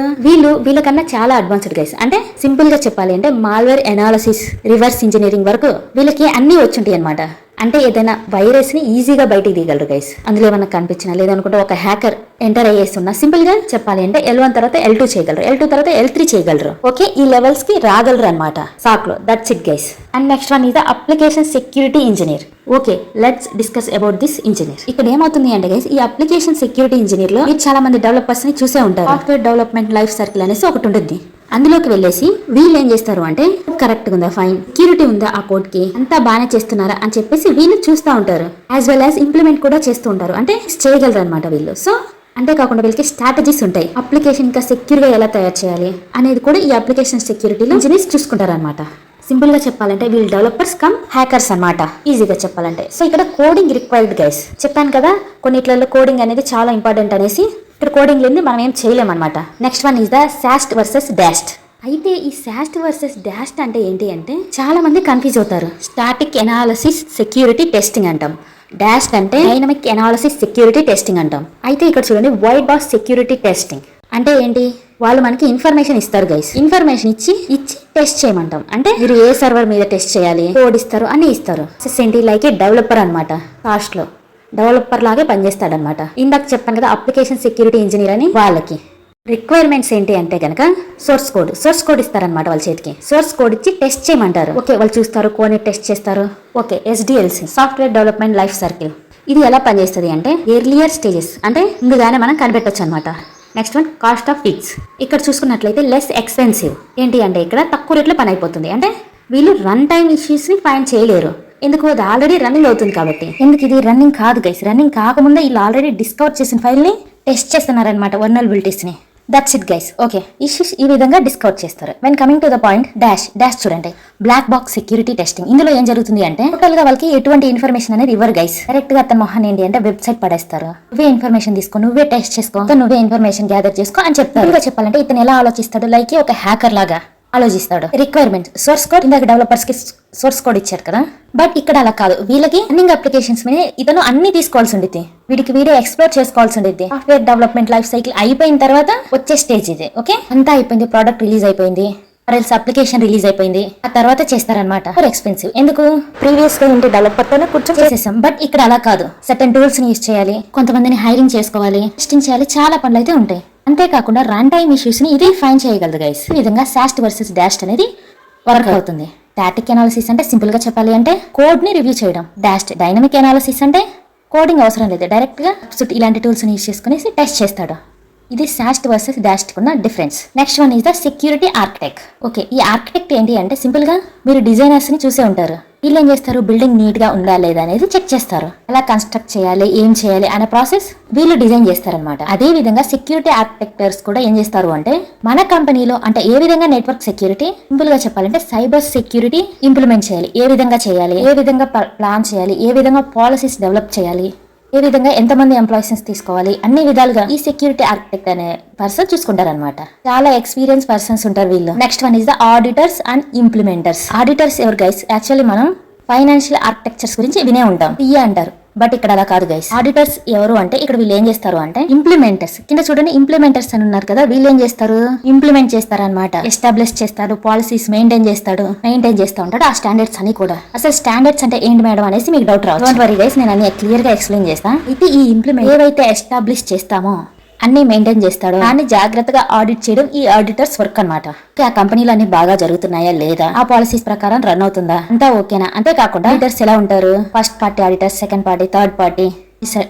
వీళ్ళకన్నా చాలా అడ్వాన్స్డ్ గైస్. అంటే సింపుల్ గా చెప్పాలి అంటే మాల్వేర్ ఎనాలిసిస్, రివర్స్ ఇంజనీరింగ్ వరకు వీళ్ళకి అన్ని వచ్చుంటాయి అనమాట. అంటే ఏదైనా వైరస్ ని ఈజీగా బయటికి తీయగలరు గైస్. అందులో ఏమన్నా కనిపించినా, లేదనుకుంటే ఒక హ్యాకర్ ఎంటర్ అయ్యేస్తున్నా సింపుల్ గా చెప్పాలి అంటే L1 తర్వాత L2 చేయగలరు, L2 తర్వాత L3 చేయగలరు. ఓకే, ఈ లెవెల్స్ కి రాగలరు అనమాట సాక్ లో. That's it guys. And next one is the application security engineer. Okay, let's discuss about this engineer. ఇక్కడ ఏమవుతుంది అంటే గైస్, ఈ అప్లికేషన్ సెక్యూరిటీ ఇంజనీర్ లో మీరు చాలా మంది డెవలపర్స్ ని చూసే ఉంటారు. సాఫ్ట్వేర్ డెవలప్మెంట్ లైఫ్ సర్కిల్ అనేసి ఒకటి ఉంటుంది. అందులోకి వెళ్ళేసి వీళ్ళు ఏం చేస్తారు అంటే కరెక్ట్ గా ఉందా, ఫైన్ సెక్యూరిటీ ఉందా ఆ కోడ్ కి, అంతా బాగానే చేస్తున్నారా అని చెప్పేసి వీళ్ళు చూస్తూ ఉంటారు. యాజ్ వెల్ యాజ్ ఇంప్లిమెంట్ కూడా చేస్తూ ఉంటారు, అంటే చేయగలరు అనమాట వీళ్ళు. సో అంతేకాకుండా వీళ్ళకి స్ట్రాటజీస్ ఉంటాయి, అప్లికేషన్ ఇంకా సెక్యూర్ గా ఎలా తయారు చేయాలి అనేది కూడా ఈ అప్లికేషన్ సెక్యూరిటీలో ఇంజనీర్స్ చూసుకుంటారు అనమాట. సింపుల్ గా చెప్పాలంటే వీళ్ళు డెవలపర్స్ కమ్ హ్యాకర్స్ అనమాట, ఈజీగా చెప్పాలంటే. సో ఇక్కడ కోడింగ్ రిక్వైర్డ్ గైస్. చెప్పాను కదా కొన్నిట్లలో కోడింగ్ అనేది చాలా ఇంపార్టెంట్ అనేసి. ఇక్కడ కోడింగ్ లేని మనం ఏం చేయలేమన్నమాట. Next one is the SAST versus DAST. అయితే ఈ సాస్ట్ వర్సెస్ డాస్ట్ అంటే ఏంటి అంటే చాలా మంది కన్ఫ్యూజ్ అవుతారు. స్టాటిక్ ఎనాలిసిస్ సెక్యూరిటీ టెస్టింగ్ అంటాం, డాస్ట్ అంటే డైనమిక్ ఎనాలిసిస్ సెక్యూరిటీ టెస్టింగ్ అంటాం. అయితే ఇక్కడ చూడండి వైట్ బాక్స్ సెక్యూరిటీ టెస్టింగ్ అంటే ఏంటి, వాళ్ళు మనకి ఇన్ఫర్మేషన్ ఇస్తారు గైస్. ఇన్ఫర్మేషన్ ఇచ్చి టెస్ట్ చేయమంటాం. అంటే మీరు ఏ సర్వర్ మీద టెస్ట్ చేయాలి, కోడ్ ఇస్తారు, అన్ని ఇస్తారు. ఏంటి లైక్ డెవలపర్ అనమాట, కాస్ట్ లో డెవలపర్ లాగే పనిచేస్తాడనమాట. ఇందాక చెప్పాను కదా అప్లికేషన్ సెక్యూరిటీ ఇంజనీర్ అని. వాళ్ళకి రిక్వైర్మెంట్స్ ఏంటి అంటే కనుక సోర్స్ కోడ్ ఇస్తారనమాట వాళ్ళ చేతికి. సోర్స్ కోడ్ ఇచ్చి టెస్ట్ చేయమంటారు. ఓకే, వాళ్ళు చూస్తారు, కోడ్ టెస్ట్ చేస్తారు. Okay, SDLC software development life circle. ఇది ఎలా పనిచేస్తుంది అంటే ఎర్లియర్ స్టేజెస్, అంటే ముందుగానే మనం కనిపెట్టొచ్చు అనమాట. Next one cost of fix. ఇక్కడ చూసుకున్నట్లయితే లెస్ ఎక్స్పెన్సివ్. ఏంటి అంటే ఇక్కడ తక్కువ రేట్లో పని అయిపోతుంది. అంటే వీళ్ళు రన్ టైమ్ ఇష్యూస్ ని ఫైండ్ చేయలేరు, ఎందుకు అది ఆల్రెడీ రన్నింగ్ అవుతుంది కాబట్టి. ఎందుకు ఇది రన్నింగ్ కాదు గైస్, రన్నింగ్ కాకముందే వీళ్ళు ఆల్రెడీ డిస్కవర్ చేసిన ఫైల్ ని టెస్ట్ చేస్తున్నారనమాట, వల్నరబిలిటీస్ ని. That's it guys. Okay, issues ఈ విధంగా డిస్కవర్ చేస్తారు. When coming to the point dash చూడండి, బ్లాక్ బాక్స్ సెక్యూరిటీ టెస్టింగ్. ఇందులో ఏం జరుగుతుంది అంటే టోటల్ గా వాళ్ళకి ఎటువంటి ఇన్ఫర్మేషన్ అనేది ఇవ్వరు గైస్. డైరెక్ట్ గా అతని మొహాన్ని ఏంటి అంటే వెబ్సైట్ పడేస్తారు. నువ్వే ఇన్ఫర్మేషన్ తీసుకో, నువ్వే టెస్ట్ చేసుకో, నువ్వే ఇన్ఫర్మేషన్ గ్యాదర్ చేసుకో అని చెప్తారు. ఇంకా చెప్పాలంటే ఇతను ఎలా ఆలోచిస్తాడు, లైక్ ఒక హ్యాకర్ లాగా. ఆలోచిస్తాడు. రిక్వైర్మెంట్ సోర్స్ కోడ్ ఇందాక డెవలపర్స్ కి సోర్స్ కోడ్ ఇచ్చారు కదా, బట్ ఇక్కడ అలా కాదు. వీళ్ళకి రన్నింగ్ అప్లికేషన్స్ మీద ఇతను అన్ని తీసుకోవాల్సి ఉండేది, వీడికి వీడే ఎక్స్ప్లోర్ చేసుకోవాల్సి ఉండేది. సాఫ్ట్వేర్ డెవలప్మెంట్ లైఫ్ సైకిల్ అయిపోయిన తర్వాత వచ్చే స్టేజ్ ఇది. ఓకే, అంతా అయిపోయింది, ప్రోడక్ట్ రిలీజ్ అయిపోయింది, అప్లికేషన్ రిలీజ్ అయిపోయింది, ఆ తర్వాత చేస్తారనమాట. ఫర్ ఎక్స్పెన్సివ్ ఎందుకు, ప్రీవియస్ గా ఉంటే డెవలపర్ తోనే కూర్చొని చేసేసాం. బట్ ఇక్కడ అలా కాదు, సర్టన్ టూల్స్ ని యూస్ చేయాలి, కొంతమందిని హైరింగ్ చేసుకోవాలి, టెస్టింగ్ చేయాలి, చాలా పనులు అయితే ఉంటాయి. అంతేకాకుండా రన్ టైమ్ ఇష్యూస్ ని ఇది ఫైన్ చేయగలదు గైస్. ఈ విధంగా సాస్ట్ వర్సెస్ డాష్ అనేది వర్క్ అవుతుంది. స్టాటిక్ అనాలిసిస్ అంటే సింపుల్ గా చెప్పాలి అంటే కోడ్ ని రివ్యూ చేయడం. డాష్ డైనమిక్ అనాలిసిస్ అంటే కోడింగ్ అవసరం లేదు, డైరెక్ట్ గా ఇలాంటి టూల్స్ ని యూస్ చేసుకుని టెస్ట్ చేస్తాడు. ఇది సాస్ట్ వర్సెస్ డాష్ ఉన్న difference. Next one is the security architect. Okay, ఈ ఆర్కిటెక్ట్ ఏంటి అంటే సింపుల్ గా మీరు డిజైనర్స్ ని చూసే ఉంటారు. వీళ్ళు ఏం చేస్తారు, బిల్డింగ్ నీట్ గా ఉందా లేదా అనేది చెక్ చేస్తారు. ఎలా కన్స్ట్రక్ట్ చేయాలి, ఏం చేయాలి అనే ప్రాసెస్ వీళ్ళు డిజైన్ చేస్తారనమాట. అదే విధంగా సెక్యూరిటీ ఆర్కిటెక్టర్స్ కూడా ఏం చేస్తారు అంటే మన కంపెనీలో అంటే ఏ విధంగా నెట్వర్క్ సెక్యూరిటీ, సింపుల్ గా చెప్పాలంటే సైబర్ సెక్యూరిటీ ఇంప్లిమెంట్ చేయాలి, ఏ విధంగా చేయాలి, ఏ విధంగా ప్లాన్ చేయాలి, ఏ విధంగా పాలసీస్ డెవలప్ చేయాలి, ఏ విధంగా ఎంతమంది ఎంప్లాయీస్ తీసుకోవాలి, అన్ని విధాలుగా ఈ సెక్యూరిటీ ఆర్కిటెక్ట్ అనే పర్సన్ చూసుకుంటారనమాట. చాలా ఎక్స్పీరియన్స్ పర్సన్స్ ఉంటారు వీళ్ళు. Next one is the auditors and implementers. Auditors ఎవరు గైస్, యాక్చువల్లీ మనం ఫైనాన్షియల్ ఆర్కిటెక్చర్స్ గురించి వినే ఉంటాం, పిఏ అంటారు. బట్ ఇక్కడ అలా కాదు గైస్. ఆడిటర్స్ ఎవరు అంటే ఇక్కడ వీళ్ళు ఏం చేస్తారు అంటే ఇంప్లిమెంటర్స్. కింద చూడండి ఇంప్లిమెంటర్స్ అని ఉన్నారు కదా, వీళ్ళు ఏం చేస్తారు, ఇంప్లిమెంట్ చేస్తారు అనమాట. ఎస్టాబ్లిష్ చేస్తారు, పాలసీస్ మెయింటైన్ చేస్తూ ఉంటాడు. ఆ స్టాండర్డ్స్ అని కూడా. అసలు స్టాండర్డ్స్ అంటే ఏంటి మేడం అనేసి మీకు డౌట్ రావచ్చు. డోంట్ వరీ గైస్, నేను అన్ని క్లియర్ గా ఎక్స్ప్లెయిన్ చేస్తాను. ఇది ఈ ఇంప్లిమెంట్ ఏవైతే ఎస్టాబ్లిష్ చేస్తామో అన్ని మెయింటైన్ చేస్తాడు, దాన్ని జాగ్రత్తగా ఆడిట్ చేయడం ఈ ఆడిటర్స్ వర్క్ అనమాట. ఆ కంపెనీలు అన్ని బాగా జరుగుతున్నాయా లేదా, ఆ పాలసీస్ ప్రకారం రన్ అవుతుందా, అంతా ఓకేనా. అంతేకాకుండా ఆడిటర్స్ ఎలా ఉంటారు, first party auditors, second party, third party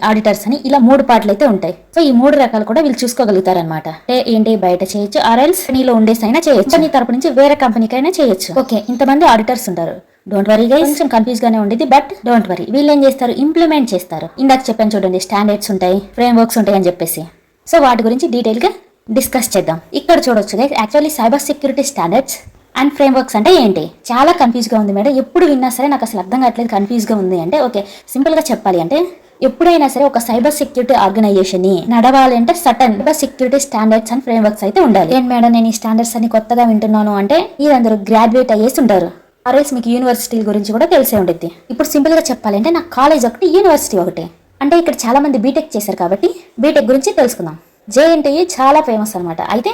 auditors అని ఇలా 3 పార్ట్లు అయితే ఉంటాయి. సో ఈ 3 రకాలు కూడా వీళ్ళు చూసుకోగలుగుతారు అనమాట. ఏంటి బయట చేయొచ్చు, ఆర్ఎల్స్ కంపెనీలో ఉండేసి అయినా చేయొచ్చు, నీ తరపు నుంచి వేరే కంపెనీకి అయినా చేయొచ్చు. ఓకే, ఇంతమంది ఆడిటర్స్ ఉంటారు. డోంట్ వరీ గైస్, కొంచెం కన్ఫ్యూజ్ గానే ఉండేది, బట్ డోంట్ వరీ. వీళ్ళు ఏం చేస్తారు, ఇంప్లిమెంట్ చేస్తారు. ఇందాక చెప్పాను చూడండి, స్టాండర్డ్స్ ఉంటాయి, ఫ్రేమ్ వర్క్స్ ఉంటాయి అని చెప్పేసి. సో వాటి గురించి డీటెయిల్ గా డిస్కస్ చేద్దాం. ఇక్కడ చూడొచ్చు guys, actually cyber security standards and frame works అంటే ఏంటి, చాలా కన్ఫ్యూజ్ గా ఉంది మేడం. ఎప్పుడు విన్నా సరే నాకు అసలు అర్థం కావట్లేదు, కన్ఫ్యూజ్ గా ఉంది అంటే. ఓకే, సింపుల్ గా చెప్పాలి అంటే ఎప్పుడైనా సరే ఒక సైబర్ సెక్యూరిటీ ఆర్గనైజేషన్ ని నడవాలి అంటే certain cyber security standards and frameworks అయితే ఉండాలి. ఏంటి మేడం నేను ఈ స్టాండర్డ్స్ అని కొత్తగా వింటున్నాను అంటే, మీరందరూ గ్రాడ్యుయేట్ అయ్యేసి ఉంటారు, ఆర్ఎల్స్ మీకు యూనివర్సిటీల గురించి కూడా తెలిసే ఉంటుంది. ఇప్పుడు సింపుల్ గా చెప్పాలంటే నా కాలేజ్ ఒకటి, యూనివర్సిటీ ఒకటి. అంటే ఇక్కడ చాలా మంది బీటెక్ చేశారు కాబట్టి బీటెక్ గురించి తెలుసుకుందాం. జేఎన్టీయూ చాలా ఫేమస్ అనమాట. అయితే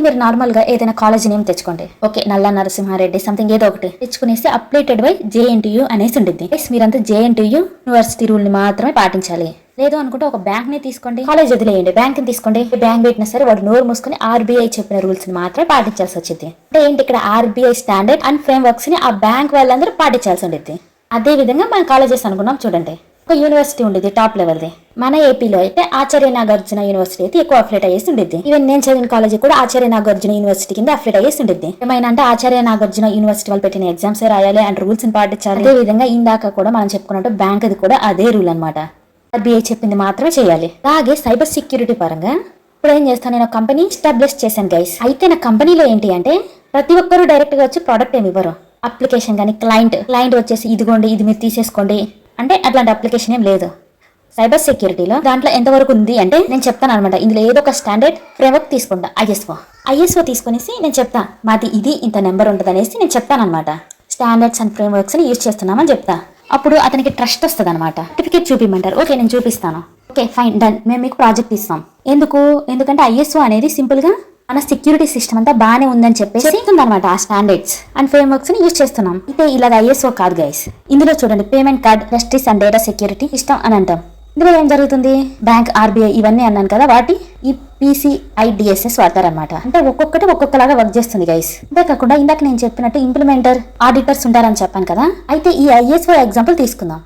మీరు నార్మల్ గా ఏదైనా కాలేజ్ నేమ్ తెచ్చుకోండి. ఓకే, నల్ల నరసింహారెడ్డి సంథింగ్ ఏదో ఒకటి తెచ్చుకునేసి అప్డేటెడ్ బై జేఎన్టీయూ అనేసి ఉంటుంది. మీరంతా జేఎన్టీయూ యూనివర్సిటీ రూల్ ని మాత్రమే పాటించాలి. లేదు అనుకుంటే ఒక బ్యాంక్ ని తీసుకోండి, కాలేజ్ వదిలేయండి, బ్యాంక్ ని తీసుకోండి. బ్యాంక్ పెట్టినా సరే వాడు నోరు మూసుకుని ఆర్బీఐ చెప్పిన రూల్స్ ని మాత్రమే పాటించాల్సి వచ్చింది. అంటే ఏంటి, ఇక్కడ RBI standard and frame works ని ఆ బ్యాంక్ వాళ్ళందరూ పాటించాల్సి ఉండేది. అదే విధంగా మన కాలేజెస్ అనుకున్నాం చూడండి. ఒక యూనివర్సిటీ ఉండేది టాప్ లెవెల్ది. మన ఏపీలో అయితే ఆచార్య నాగార్జున యూనివర్సిటీ అయితే ఎక్కువ అఫిలేట్ అయ్యేసి ఉండేది. ఈవెన్ నేను చదివిన కాలేజ్ కూడా ఆచార్య నాగార్జున యూనివర్సిటీ కింద అఫిలేట్ అయ్యేసి ఉండేది. ఏమైనా అంటే ఆచార్య నాగార్జున యూనివర్సిటీ వాళ్ళు పెట్టిన ఎగ్జామ్స్ రాయాలి అండ్ రూల్స్ ని పాటించాలి. అదే విధంగా ఇందాక కూడా మనం చెప్పుకున్నట్టు బ్యాంక్ అది కూడా అదే రూల్ అనమాట. ఆర్బీఐ చెప్పింది మాత్రమే చేయాలి. అలాగే సైబర్ సెక్యూరిటీ పరంగా ఇప్పుడు ఏం చేస్తాను, నేను కంపెనీ ఎస్టాబ్లిష్ చేశాను గైస్. అయితే నా కంపెనీలో ఏంటి అంటే ప్రతి ఒక్కరు డైరెక్ట్ గా వచ్చి ప్రోడక్ట్ ఏమి ఇవ్వరు. అప్లికేషన్ కానీ క్లయింట్ వచ్చేసి ఇదిగోండి ఇది మీరు తీసేసుకోండి అంటే అట్లాంటి అప్లికేషన్ ఏం లేదు. సైబర్ సెక్యూరిటీలో దాంట్లో ఎంతవరకు ఉంది అంటే నేను చెప్తాను అనమాట. ఇందులో ఏదో ఒక స్టాండర్డ్ ఫ్రేమ్వర్క్ తీసుకుంటా, ఐఎస్ఓ తీసుకునేసి నేను చెప్తా మాది ఇది ఇంత నెంబర్ ఉంటుంది అనేసి నేను చెప్తాను అనమాట. స్టాండర్డ్స్ అండ్ ఫ్రేమ్వర్క్స్ ని యూజ్ చేస్తున్నామని చెప్తా. అప్పుడు అతనికి ట్రస్ట్ వస్తుంది అనమాట. సర్టిఫికేట్ చూపిమంటారు, ఓకే నేను చూపిస్తాను, ఓకే ఫైన్ డన్, మేము మీకు ప్రాజెక్ట్ ఇస్తాం. ఎందుకంటే ఐఎస్ఓ అనేది సింపుల్ గా మన సెక్యూరిటీ సిస్టమ్ అంతా బాగానే ఉందని చెప్పేసి చెప్తుందన్నమాట. ఆ స్టాండర్డ్స్ అండ్ ఫ్రేమ్ వర్క్స్ ని యూజ్ చేస్తున్నాం. అయితే ఇలాగ ఐఎస్ఓ కాదు గైస్. ఇందులో చూడండి payment card restricts and data security system అని అంటాం. ఇందులో ఏం జరుగుతుంది, బ్యాంక్, ఆర్బీఐ ఇవన్నీ అన్నాను కదా, వాటి ఈ PCI-DSS వాడతారనమాట. అంటే ఒక్కొక్కటి ఒక్కొక్కలాగా వర్క్ చేస్తుంది గైస్. అంతేకాకుండా ఇందాక నేను చెప్పినట్టు ఇంప్లిమెంటర్, ఆడిటర్స్ ఉంటారని చెప్పాను కదా. అయితే ఈ ఐఎస్ఓ ఎగ్జాంపుల్ తీసుకుందాం.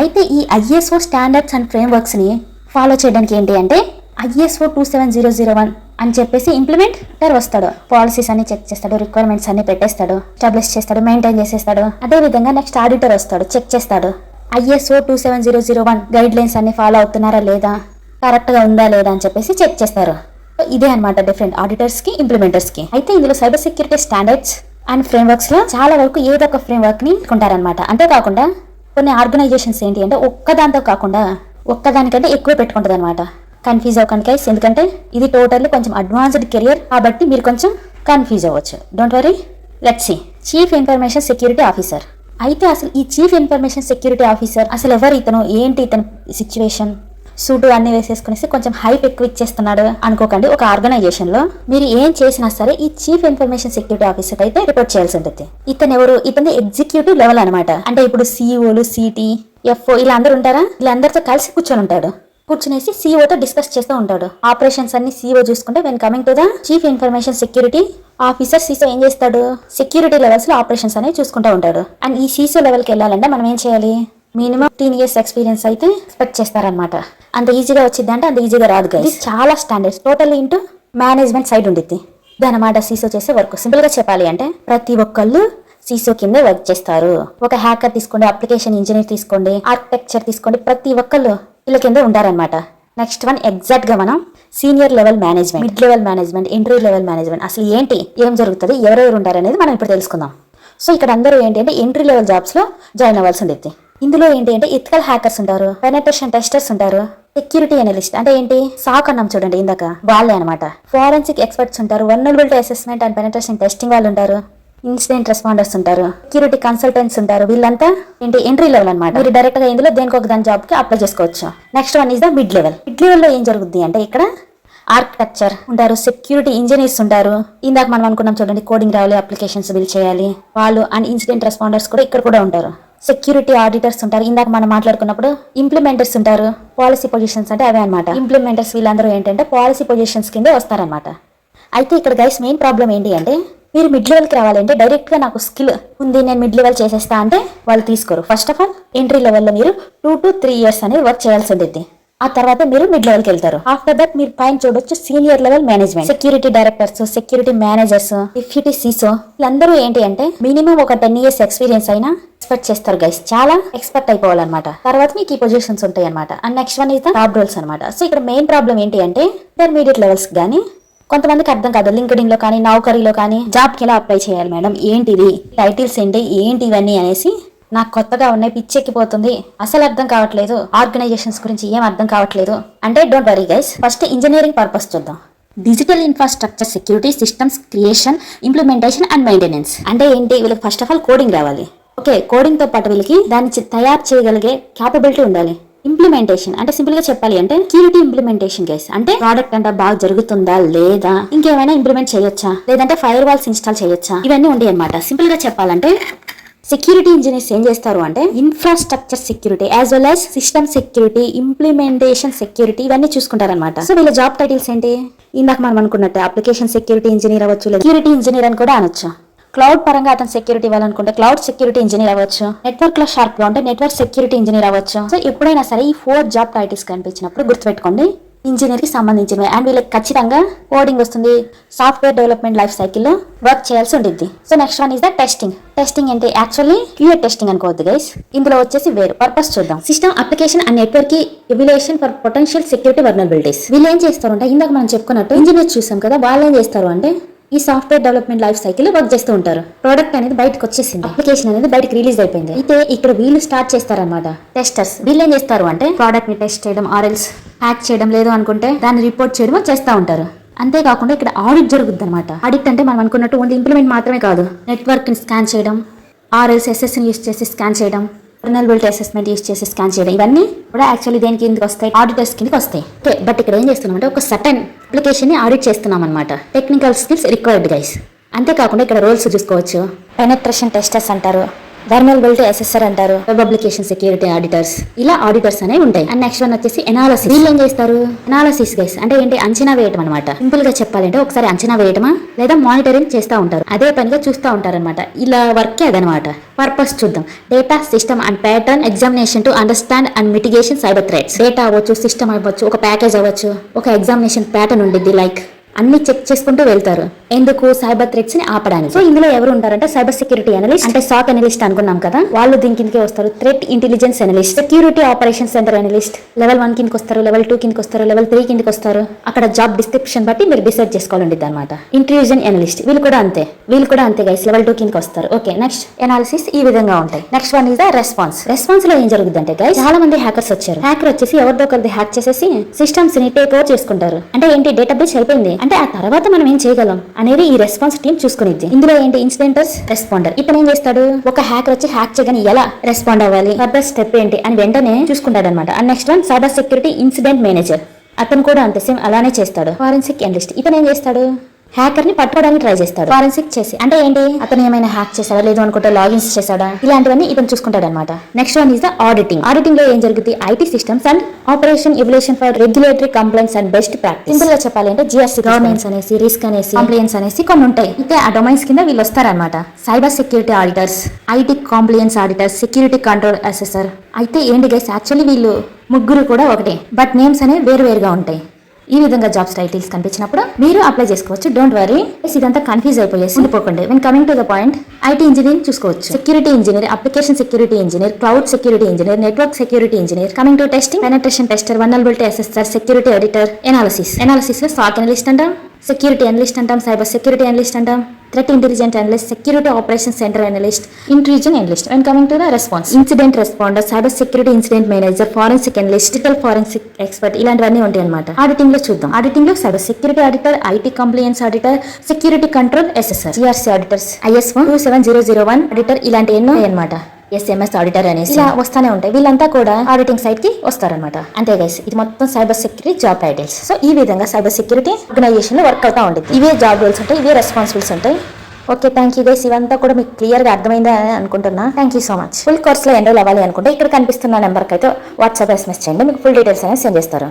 అయితే ఈ ISO standards and frame works ని ఫాలో చేయడానికి ఏంటి అంటే ISO 27001 అని చెప్పేసి ఇంప్లిమెంటర్ వస్తాడు. పాలసీస్ అన్ని చెక్ చేస్తాడు, రిక్వైర్మెంట్స్ అన్ని పెట్టేస్తాడు, ఎస్టాబ్లిష్ చేస్తాడు, మెయింటైన్ చేసేస్తాడు. అదే విధంగా నెక్స్ట్ ఆడిటర్ వస్తాడు, చెక్ చేస్తాడు. ISO 27001 గైడ్ లైన్స్ అన్ని ఫాలో అవుతున్నారా లేదా, కరెక్ట్ గా ఉందా లేదా అని చెప్పేసి చెక్ చేస్తారు. ఇదే అనమాట డిఫరెంట్ ఆడిటర్స్ కి, ఇంప్లిమెంటర్స్ కి. అయితే ఇందులో cyber security standards and frame works లో చాలా వరకు ఏదో ఒక ఫ్రేమ్ వర్క్ ని కొంటారనమాట. అంతేకాకుండా కొన్ని ఆర్గనైజేషన్స్ ఏంటి అంటే ఒక్కదాంతో కాకుండా ఒక్కదానికంటే ఎక్కువ పెట్టుకుంటది అనమాట. కన్ఫ్యూజ్ అవ్వకండి గైస్, ఎందుకంటే ఇది టోటల్లీ కొంచెం అడ్వాన్స్డ్ కెరియర్ కాబట్టి మీరు కొంచెం కన్ఫ్యూజ్ అవ్వచ్చు. Don't worry. Let's see. Chief information security officer. అయితే అసలు ఈ చీఫ్ ఇన్ఫర్మేషన్ సెక్యూరిటీ ఆఫీసర్ అసలు ఎవరు, ఇతను ఏంటి, ఇతను సిచ్యువేషన్, సూటు అన్ని వేసేసుకునేసి కొంచెం హైప్ ఎక్కువ ఇచ్చేస్తున్నాడు అనుకోకండి. ఒక ఆర్గనైజేషన్ లో మీరు ఏం చేసినా సరే ఈ చీఫ్ ఇన్ఫర్మేషన్ సెక్యూరిటీ ఆఫీసర్ అయితే రిపోర్ట్ చేయాల్సి ఉంటుంది. ఇతను ఎవరు, ఇతను ఎగ్జిక్యూటివ్ లెవెల్ అనమాట. అంటే ఇప్పుడు సిఇఓలు, సిటి, ఎఫ్ఓ ఇలా అందరూ ఉంటారా, వీళ్ళందరితో కలిసి కూర్చొని ఉంటాడు. కూర్చునేసి సీఓతో డిస్కస్ చేస్తూ ఉంటాడు. ఆపరేషన్స్ అన్ని సీఓ చూసుకుంటే when coming to the chief information security officer CISO ఏం చేస్తాడు, సెక్యూరిటీ లెవెల్స్ లో ఆపరేషన్స్ అనేవి చూసుకుంటూ ఉంటాడు. అండ్ ఈ సీసో లెవెల్కి వెళ్ళాలంటే మనం ఏం చేయాలి, మినిమం 10 years ఎక్స్పీరియన్స్ అయితే ఎక్స్పెక్ట్ చేస్తారనమాట. అంత ఈజీగా వచ్చింది అంటే అంత ఈజీగా రాదు గైస్. ఇది చాలా standards total into management side ఉండిద్ది. ఇదన్నమాట సీసో చేసే వర్క్. సింపుల్ గా చెప్పాలి అంటే ప్రతి ఒక్కళ్ళు సీసో కింద వర్క్ చేస్తారు. ఒక హ్యాకర్ తీసుకోండి, అప్లికేషన్ ఇంజనీర్ తీసుకోండి, ఆర్కిటెక్చర్ తీసుకోండి, ప్రతి ఒక్కళ్ళు వీళ్ళ కింద ఉంటారనమాట. నెక్స్ట్ వన్ ఎగ్జాక్ట్ గా మనం senior level management, mid level management, entry level management అసలు ఏంటి, ఏం జరుగుతుంది, ఎవరెవరు ఉంటారు అనేది మనం ఇప్పుడు తెలుసుకుందాం. సో ఇక్కడ అందరూ ఏంటి అంటే ఎంట్రీ లెవెల్ జాబ్స్ లో జాయిన్ అవ్వాల్సి ఉండేది. ఇందులో ఏంటి అంటే ఎథికల్ హ్యాకర్స్ ఉంటారు, పెనట్రేషన్ టెస్టర్స్ ఉంటారు, సెక్యూరిటీ అనలిస్ట్ అంటే ఏంటి సాక్ అన్నాం చూడండి ఇందాక, వాళ్ళే అనమాట. ఫోరెన్సిక్ ఎక్స్పర్ట్స్ ఉంటారు, vulnerability assessment and penetration testing వాళ్ళు ఉంటారు, ఇన్సిడెంట్ రెస్పాండర్స్ ఉంటారు, సెక్యూరిటీ కన్సల్టెంట్స్ ఉంటారు. వీళ్ళంతా ఏంటి ఎంట్రీ లెవెల్ అనమాట. మీరు డైరెక్ట్ గా ఇందులో దేనికి ఒక దాని జాబ్ కి అప్లై చేసుకోవచ్చు. Next one is the mid level. Mid level లో ఏం జరుగుతుంది అంటే ఇక్కడ ఆర్కిటెక్చర్ ఉంటారు, సెక్యూరిటీ ఇంజనీర్స్ ఉంటారు. ఇందాక మనం అనుకున్నాం చూడండి కోడింగ్ రావాలి, అప్లికేషన్స్ బిల్డ్ చేయాలి వాళ్ళు, అండ్ ఇన్సిడెంట్ రెస్పాండర్స్ కూడా ఇక్కడ కూడా ఉంటారు. సెక్యూరిటీ ఆడిటర్స్ ఉంటారు. ఇందాక మనం మాట్లాడుకున్నప్పుడు ఇంప్లిమెంటర్స్ ఉంటారు. పాలసీ పొజిషన్స్ అంటే అవే అనమాట. ఇంప్లిమెంటర్స్ వీళ్ళందరూ ఏంటంటే పాలసీ పొజిషన్స్ కింద వస్తారనమాట. అయితే ఇక్కడ గైస్ మెయిన్ ప్రాబ్లం ఏంటి అంటే మీరు మిడ్ లెవెల్కి రావాలంటే డైరెక్ట్ గా నాకు స్కిల్ ఉంది నేను మిడ్ లెవెల్ చేసేస్తా అంటే వాళ్ళు తీసుకోరు. ఫస్ట్ ఆఫ్ ఆల్ ఎంట్రీ లెవెల్లో మీరు 2 to 3 years అనేది వర్క్ చేయాల్సి ఉంటుంది. ఆ తర్వాత మీరు మిడ్ లెవెల్కి వెళ్తారు. ఆఫ్టర్ దట్ మీరు పైన చూడొచ్చు senior level management, security directors, security managers, deputy CISO వీళ్ళందరూ ఏంటి అంటే మినిమం ఒక 10 years ఎక్స్పీరియన్స్ అయినా ఎక్స్పెక్ట్ చేస్తారు గైస్. చాలా ఎక్స్పెక్ట్ అయిపోవాలన్నమాట. తర్వాత మీకు ఈ పొజిషన్స్ ఉంటాయి అనమాట. And next one is the top roles అనమాట. సో ఇక్కడ మెయిన్ ప్రాబ్లం ఏంటి అంటే ఇంటర్మీడియట్ లెవెల్స్ కానీ కొంతమందికి అర్థం కాదు. లింక్డ్ఇన్ లో కానీ నౌకరీలో కానీ జాబ్ కి ఎలా అప్లై చేయాలి మేడం, ఏంటిది టైటిల్స్ ఏంటి ఇవన్నీ అనేసి నాకు కొత్తగా ఉన్నాయి, పిచ్చెక్కిపోతుంది, అసలు అర్థం కావట్లేదు, ఆర్గనైజేషన్స్ గురించి ఏం అర్థం కావట్లేదు అంటే don't worry guys. First engineering purpose చూద్దాం. Digital infrastructure security systems creation, implementation and maintenance అంటే ఏంటి, వీళ్ళకి ఫస్ట్ ఆఫ్ ఆల్ కోడింగ్ రావాలి. ఓకే, కోడింగ్ తో పాటు వీళ్ళకి దాన్ని తయారు చేయగలిగే క్యాపబిలిటీ ఉండాలి. ఇంప్లిమెంటేషన్ అంటే సింపుల్ గా చెప్పాలి అంటే సెక్యూరిటీ ఇంప్లిమెంటేషన్ గైస్. అంటే ప్రోడక్ట్ అంటే బాగా జరుగుతుందా లేదా, ఇంకేమైనా ఇంప్లిమెంట్ చేయొచ్చా, లేదంటే ఫైర్ వాల్స్ ఇన్స్టాల్ చేయొచ్చా, ఇవన్నీ ఉంటాయి అనమాట. సింపుల్ గా చెప్పాలంటే సెక్యూరిటీ ఇంజనీర్స్ ఏం చేస్తారు అంటే infrastructure security as well as system security, implementation security ఇవన్నీ చూసుకుంటారనమాట. సో వీళ్ళ జాబ్ టైటిల్స్ ఏంటి, ఇందాక మనం అనుకున్నట్టు అప్లికేషన్ సెక్యూరిటీ ఇంజనీర్ అవ్వచ్చు, లేదా సెక్యూరిటీ ఇంజనీర్ అని కూడా అనొచ్చు. క్లౌడ్ పరంగా అతను సెక్యూరిటీ ఇవ్వాలనుకుంటే క్లౌడ్ సెక్యూరిటీ ఇంజనీర్ అవ్వచ్చు. నెట్వర్క్ లో షార్ప్ గా ఉంటే నెట్వర్క్ సెక్యూరిటీ ఇంజనీర్ అవ్వచ్చు. సో ఎప్పుడైనా సరే ఈ 4 జాబ్ టైటిల్స్ కనిపించినప్పుడు గుర్తుపెట్టుకోండి ఇంజనీర్ కి సంబంధించినవి. అండ్ వీళ్ళకి ఖచ్చితంగా కోడింగ్ వస్తుంది, సాఫ్ట్వేర్ డెవలప్మెంట్ లైఫ్ సైకిల్ లో వర్క్ చేయాల్సి ఉంటుంది. So next one is the testing. Testing అంటే యాక్చువల్లీ క్యూఏ టెస్టింగ్ అనుకోవద్దు గైస్. ఇందులో వచ్చేసి వేరు పర్పస్ చూద్దాం. System application and network evaluation for potential security vulnerabilities. వీళ్ళు ఏం చేస్తారు అంటే ఇందాక మనం చెప్పుకున్నట్టు ఇంజనీర్ చూసాం కదా, వాళ్ళు ఏం చేస్తారు అంటే ఈ software development life cycle work చేస్తూ ఉంటారు. ప్రోడక్ట్ అనేది బయటకు వచ్చేసింది, అప్లికేషన్ అనేది బయటకు రిలీజ్ అయిపోయింది. అయితే ఇక్కడ వీళ్ళు స్టార్ట్ చేస్తారనమాట టెస్టర్స్. వీళ్ళు ఏం చేస్తారు అంటే ప్రోడక్ట్ ని టెస్ట్ చేయడం, ఆర్ఎల్స్ హ్యాక్ చేయడం, లేదు అనుకుంటే దాన్ని రిపోర్ట్ చేయడం చేస్తూ ఉంటారు. అంతేకాకుండా ఇక్కడ ఆడిట్ జరుగుద్ది అనమాట. ఆడిట్ అంటే మనం అనుకున్నట్టు ఓన్లీ ఇంప్లిమెంట్ మాత్రమే కాదు, నెట్వర్క్ ని స్కాన్ చేయడం, ఆర్ఎల్స్ ఎస్ఎస్ ని యూస్ చేసి స్కాన్ చేయడం, వల్నరబిలిటీ అసెస్మెంట్ యూస్ చేసి స్కాన్ చేయడం, ఇవన్నీ కూడా యాక్చువల్లీ దేని కిందకి వస్తాయి, ఆడిటర్స్ కిందకి వస్తాయి. ఓకే, బట్ ఇక్కడ ఏం చేస్తున్నాం అంటే ఒక సర్టెన్ అప్లికేషన్ ని ఆడిట్ చేస్తున్నాం అనమాట. Technical skills required guys. అంతేకాకుండా ఇక్కడ రోల్స్ చూసుకోవచ్చు. పెనట్రేషన్ టెస్టర్స్ అంటారు, వల్నరబిలిటీ అసెసర్ అంటారు, వెబ్ అప్లికేషన్ సెక్యూరిటీ ఆడిటర్స్, ఇలా ఆడిటర్స్ అనేవి ఉంటాయి. అండ్ నెక్స్ట్ వన్ వచ్చేసి ఎనాలిసిస్. వీళ్ళు ఏం చేస్తారు, ఎనాలిసిస్ గైస్ అంటే ఏంటి, అంచనా వేయటం అనమాట. సింపుల్ గా చెప్పాలంటే ఒకసారి అంచనా వేయటమా లేదా మానిటరింగ్ చేస్తూ ఉంటారు, అదే పనిగా చూస్తూ ఉంటారు అనమాట. ఇలా వర్క్ అదనమాట. పర్పస్ చూద్దాం. Data system and pattern examination to understand and mitigation cyber threats. Data అవ్వచ్చు, సిస్టమ్ అవ్వచ్చు, ఒక ప్యాకేజ్ అవ్వచ్చు, ఒక ఎగ్జామినేషన్ ప్యాటర్న్ ఉండిద్ది, లైక్ అన్ని చెక్ చేసుకుంటూ వెళ్తారు. ఎందుకు, సైబర్ థ్రెట్స్ ని ఆపడానికి. సో ఇందులో ఎవరు ఉంటారంటే సైబర్ సెక్యూరిటీ అనలిస్ట్, అంటే సాక్ అనలిస్ట్ అనుకున్నాం కదా, వాళ్ళు దీని కిందకే వస్తారు. Threat intelligence analyst, security operation centre analyst, level 1 కిందకి వస్తారు, లెవెల్ 2 కిందకి వస్తారు, లెవెల్ 3 కిందకి వస్తారు. అక్కడ జాబ్ డిస్క్రిప్షన్ బట్టి మీరు డిసైడ్ చేసుకోవాలండి అనమాట. ఇంటెలిజెన్స్ అనలిస్ట్ వీళ్ళు కూడా అంతే గైస్, లెవెల్ 2 కిందకి వస్తారు. ఓకే, నెక్స్ట్ ఎనాలిసిస్ ఈ విధంగా ఉంటాయి. Next one is the response. Response లో ఏం జరుగుతుంది అంటే గైస్, చాలా మంది హ్యాకర్స్ వచ్చారు. హ్యాకర్ వచ్చేసి ఎవరిదో ఒకరిది హ్యాక్ చేసేసి సిస్టమ్స్ ని టేక్ ఓవర్ చేసుకుంటారు. అంటే ఏంటి, డేటా బ్రీచ్ అయిపోయింది, అంటే ఆ తర్వాత మనం ఏం చేయగలం అనేది ఈ రెస్పాన్స్ టీమ్ చూసుకునేది. ఇందులో ఏంటి ఇన్సిడెంటర్స్, రెస్పాండర్. ఇతను ఏం చేస్తాడు, ఒక హ్యాకర్ వచ్చి హ్యాక్ చేయగానే ఎలా రెస్పాండ్ అవ్వాలి, ఫర్దర్ స్టెప్ ఏంటి అని వెంటనే చూసుకుంటాడు అనమాట. And next one cyber security incident manager. అతను కూడా అంతే సేమ్ అలానే చేస్తాడు. Forensic analyst. ఇతను ఏం చేస్తాడు, హ్యాకర్ ని పట్టుకోవడానికి ట్రై చేస్తాడు ఫారెన్సిక్ చేసి. అంటే ఏంటి, అతను ఏమైనా హ్యాక్ చేశాడా, లేదు అనుకుంటే లాగిన్స్ చేశాడా, ఇలాంటివన్నీ ఇతను చూసుకుంటాడు అనమాట. Next one is the auditing. Auditing లో ఏం జరుగుతుంది, IT systems and operation evaluation for regulatory complaints and best practice. Simple గా చెప్పాలి అంటే జిఎస్టీ, గవర్నెన్స్ అనేసి, రిస్క్ అనేసి, కంప్లైన్స్ అనేసి కొన్ని ఉంటాయి. అయితే ఆ డొమైన్స్ కింద వీళ్ళు వస్తారనమాట. Cyber security auditors, IT compliance auditors, security control assessor. అయితే ఏంటి గైస్, యాక్చువల్లీ వీళ్ళు ముగ్గురు కూడా ఒకటే, బట్ నేమ్స్ అనేవి వేరు వేరుగా ఉంటాయి. ఈ విధంగా జాబ్స్ టైటిల్స్ కనిపించినప్పుడు మీరు అప్లై చేసుకోవచ్చు. డోంట్ వరీ, ఇదంతా కన్ఫ్యూజ్ అయిపోయేసి ఉండిపోకండి. When coming to the point, IT engineering చూసుకోవచ్చు, security engineer, application security engineer, cloud security engineer, network security engineer. Coming to testing, penetration tester, vulnerability assessor, security editor, analysis లో SOC analyst అంటాం, security analyst అంటాం, cyber security analyst అంటాం, threat intelligent analyst, security operation centre analyst, intrusion analyst. And coming to the response, incident responder, cyber security incident manager, forensic analyst, digital forensic expert, ఇలాంటివన్నీ ఉంటాయి అనమాట. Auditing లో చూద్దాం. Auditing లో cyber security auditor, IT compliance auditor, security control assessor, GRC auditors, ISO 27001 auditor, ఇలాంటి ఎన్నో అనమాట. SMS auditor అనేసి ఇలా వస్తానే ఉంటాయి. వీళ్ళంతా కూడా ఆడిటింగ్ సైట్ కి వస్తారనమాట. అంతే గైస్, ఇది మొత్తం cyber security job titles. So ఈ విధంగా సైబర్ సెక్యూరిటీ ఆర్గనైజేషన్ లో వర్క్ అవుతా ఉంటుంది. ఇవే జాబ్ రోల్స్ ఉంటాయి, ఇవే రెస్పాన్సిబిలిటీస్ ఉంటాయి. Okay, thank you guys. ఇవంతా కూడా మీకు క్లియర్ గా అర్థమైందా అని అనుకుంటున్నా. Thank you so much. Full course లో ఎన్రోల్ అవ్వాలి అనుకుంటే ఇక్కడ కనిపిస్తున్న నెంబర్కి అయితే వాట్సాప్ SMS చేయండి, మీకు ఫుల్ డీటెయిల్స్ అనేది సెండ్ చేస్తారు.